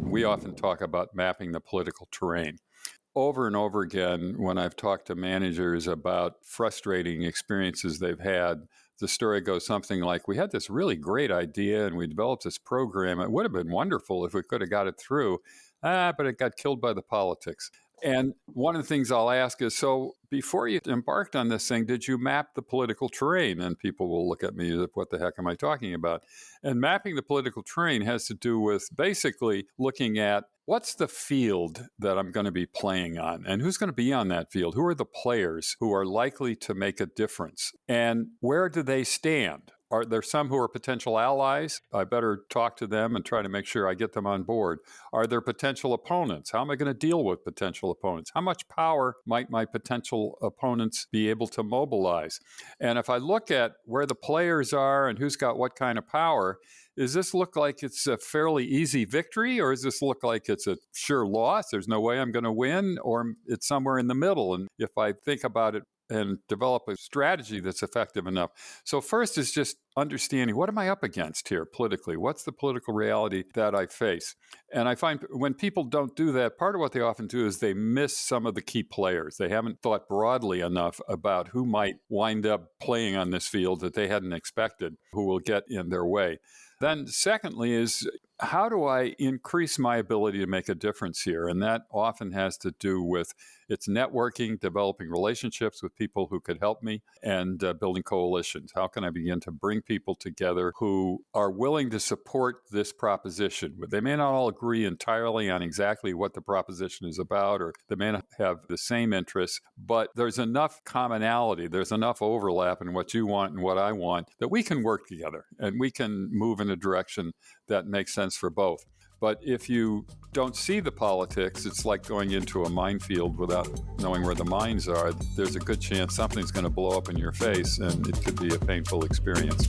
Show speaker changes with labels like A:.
A: We often talk about mapping the political terrain. Over and over again, when I've talked to managers about frustrating experiences they've had, the story goes something like, we had this really great idea and we developed this program. It would have been wonderful if we could have got it through, but it got killed by the politics. And one of the things I'll ask is, so before you embarked on this thing, did you map the political terrain? And people will look at me as if, what the heck am I talking about? And mapping the political terrain has to do with basically looking at what's the field that I'm going to be playing on and who's going to be on that field? Who are the players who are likely to make a difference? And where do they stand? Are there some who are potential allies? I better talk to them and try to make sure I get them on board. Are there potential opponents? How am I going to deal with potential opponents? How much power might my potential opponents be able to mobilize? And if I look at where the players are and who's got what kind of power, does this look like it's a fairly easy victory, or does this look like it's a sure loss? There's no way I'm going to win, or it's somewhere in the middle. And if I think about it and develop a strategy that's effective enough. So first is just understanding, what am I up against here politically? What's the political reality that I face? And I find when people don't do that, part of what they often do is they miss some of the key players. They haven't thought broadly enough about who might wind up playing on this field that they hadn't expected, who will get in their way. Then secondly is, how do I increase my ability to make a difference here? And that often has to do with it's networking, developing relationships with people who could help me, and building coalitions. How can I begin to bring people together who are willing to support this proposition? They may not all agree entirely on exactly what the proposition is about, or they may not have the same interests, but there's enough commonality, there's enough overlap in what you want and what I want that we can work together and we can move in a direction that makes sense for both. But if you don't see the politics, it's like going into a minefield without knowing where the mines are. There's a good chance something's going to blow up in your face, and it could be a painful experience.